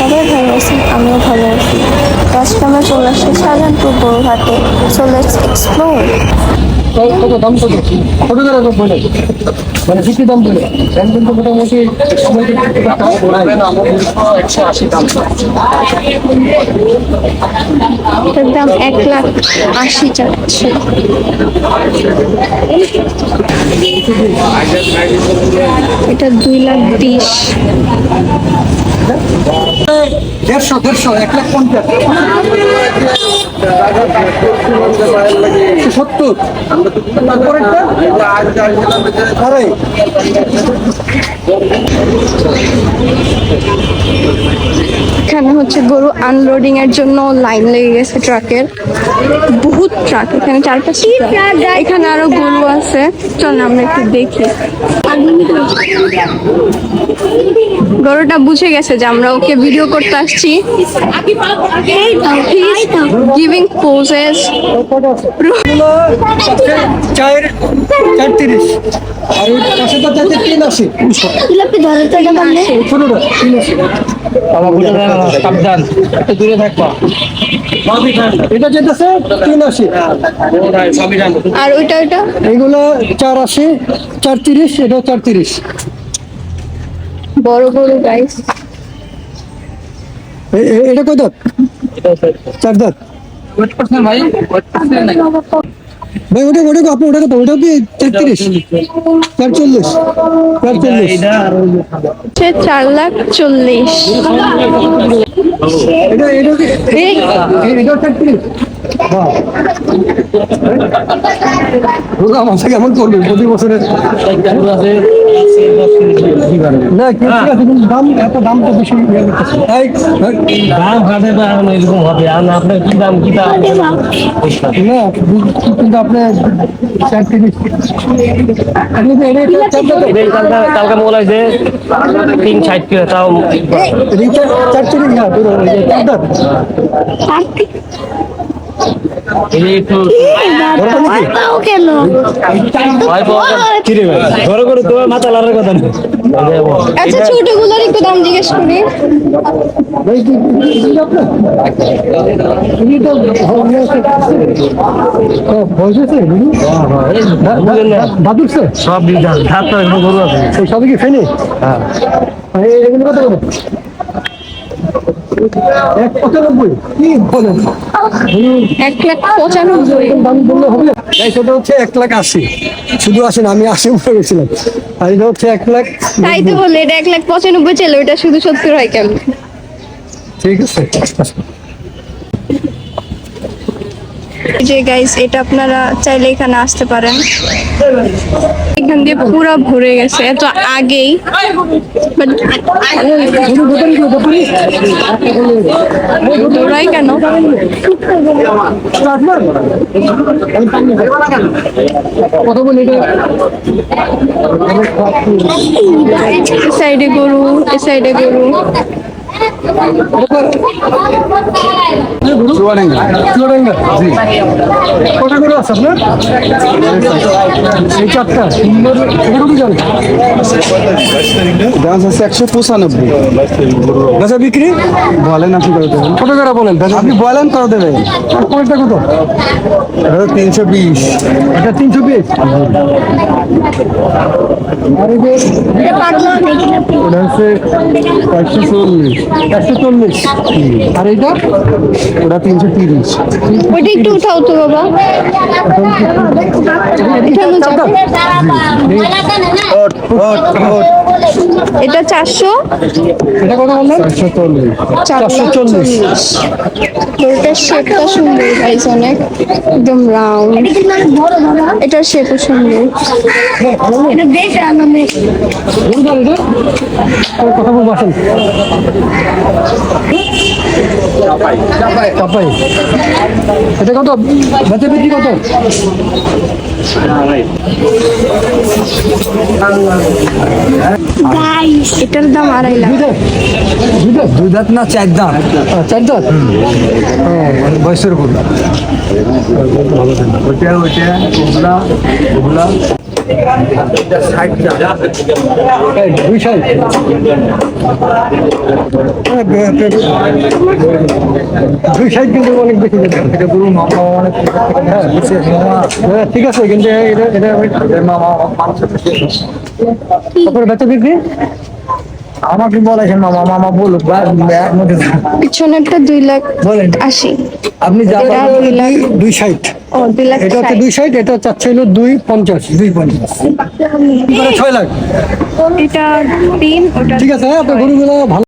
সবাই ভালো আছেন, আমিও ভালো আছি। তো আজকে আমরা চলে আসছি শাহজাহানপুর গরুহাটে। So let's explore. কত দাম কত কত করে দাম বলে মানে কি দাম বলে দাম কিন্তু মোটামুটি এটার দাম 1,80,000 চাচ্ছে। এটা 2,20,000। 150 1,50,000 70 তারপরেরটা আড়াই। এখানে হচ্ছে গরু আনলোডিং এর জন্য লাইন লেগে গেছে ট্রাকের, বহুত ট্রাক এখানে চারপাশে। এখানে আরো গরু আছে, চল না আমরা একটু দেখি। গরুটা বুঝে গেছে যে আমরা ওকে ভিডিও করতে আসছি। Giving poses. চার 430 আর ওই পাশে তো চাইছে 380 ছোটটা 380 সাবধান একটু দূরে থাকবা। এটা যেতেছে 380 আর ওইটা এইগুলো 480 430 এটা 430 বড় গরু গাইস। এটা কয় দাঁত? 4 দাঁত ভাই। ভাই ওটা আপনি ওটা কত? ওটা কি 33 440 4,40,000। এটা এটা 33। মাসে কেমন করবে প্রতি বছরের না কি দাম এত দাম তো বেশি দাম ঘাটে তো এখন এরকম হবে। আর আপনার কি দাম না কিন্তু আপনি কালকে মোবাইল আছে 360 করে তাও 440 একটু ঘরে করে তোমার মাথা লাগার কথা নেই। আচ্ছা ছোট গুলোর একটু দাম জিজ্ঞেস করি। সব গরু আছে সবই কি ফেনি? হ্যাঁ এগুলো কত করে? 195 কি বলেন? 1,95,000 দাম বললে হবে? সেটা হচ্ছে 1,80,000 শুধু আসেন আমি 80 উপরে গেছিলাম আর এটা হচ্ছে 1,00,000। তাই তো বললে এটা 1,95,000 ছিল, ওইটা শুধু 70 হয় কেন? ঠিক আছে যে গাইস এটা আপনারা চাইলে এখানে আসতে পারেন। এখান দিয়ে পুরো ভরে গেছে এত আগেই, বাট দৌড়াই কেন? কত বলি এ সাইডে গরু, এ সাইডে গরু। কটা করে আছে আপনার? এই চারটা সুন্দর। দাম আছে 195। বেচা বিক্রি বলেন আপনি করে দেবেন। কত করে বলেন? আপনি বলেন করে দেবেন। কোনটা কত? এটা 320। এটা 320। আর এই যে ওটা হচ্ছে 140। 140। আর এইটা ওটা 330। ওইটা একটু উঠাও তো বাবা। উঠানো যাবে? এটা 400। এটা কত বললেন? 440। 440। এটার শেপটা সুন্দর গাইস, অনেক একদম রাউন্ড। এটার শেপও সুন্দর। কথা বলবো আসেন। চাপাই এটা কত? বেচা বিক্রি কত? এটার দাম 2.5 লাখ। দুই দাঁত না 4 দাঁত? 4 দাঁত। বয়সের উপর। ওইটা ওগুলা দুই সাইড দুই সাইড কিন্তু অনেক বেশি যেতে হবে। এটা গরু মামা অনেক হ্যাঁ হ্যাঁ, ঠিক আছে কিন্তু এটা এটা মামা মানুষের তারপরে বেচা বিক্রি আমাকে বলেছেন মামা মামা বলুক বা এর মধ্যে পিছনেরটা 2,80,000। আপনি যা এটা পারবেন 2 লাখ। দুই সাইড ও এটা হচ্ছে 2,60,000। দুই সাইড, এটা চাচ্ছে হলো 250 6 লাখ। এটা 3, ওটা ঠিক আছে, হ্যাঁ আপনার গরুগুলো ভালো।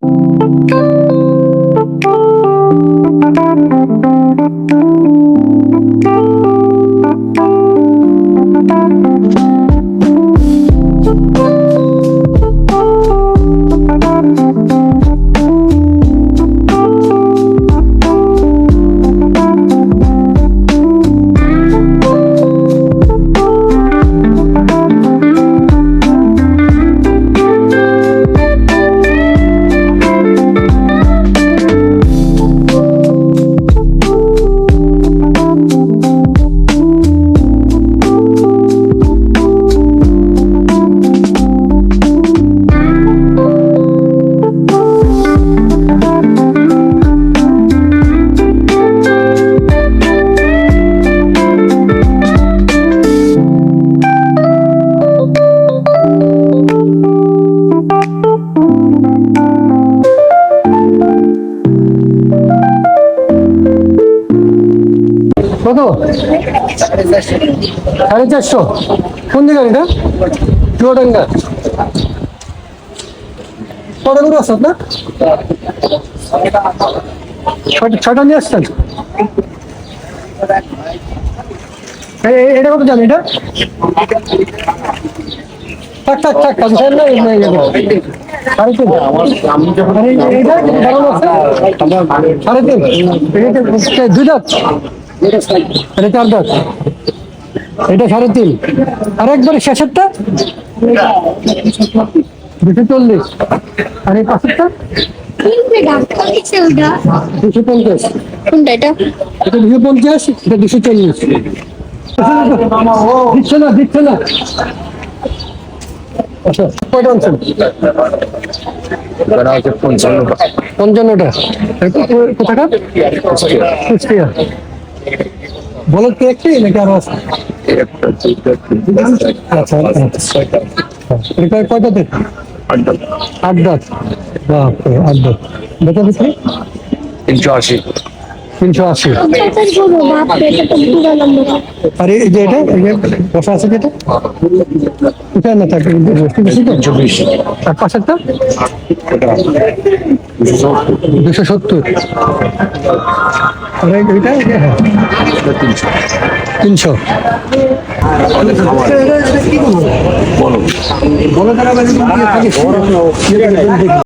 কত? 450। কোন জায়গা এটা? চুয়াডাঙ্গা। কটা গরু আছে আপনার? ছয়টা নিয়ে আসছেন? এটা কত জানি এটা? থাক থাক থাক কাজের না এই নিয়ে যাবো। 3.5। আর এইটা দাঁড়ানো আছে? 3.5। এটা দুই দাঁত? এটা 4 দাঁত। এটা 3.5। আর একবারে শেষেরটা 240। আর এই পাশেরটা 250। কোনটা এটা? এটা 250, এটা 240। দিচ্ছে না দিচ্ছে না। আচ্ছা কয়টা আনছেন? 55টা। কোথাকার? কুষ্টিয়া। বলো তো একটি নাকি আরো আছে? আচ্ছা আচ্ছা। এটা কয়টাতে? 8 দাঁত। বাপরে 8 দাঁত। বেচা বিক্রি 380। 380। আর এই যে এটা এই যে বসা আছে যেটা কোথায় না থাকে? 220। আর পাশেরটা 270। আর এইটা হ্যাঁ 300। বলো তারা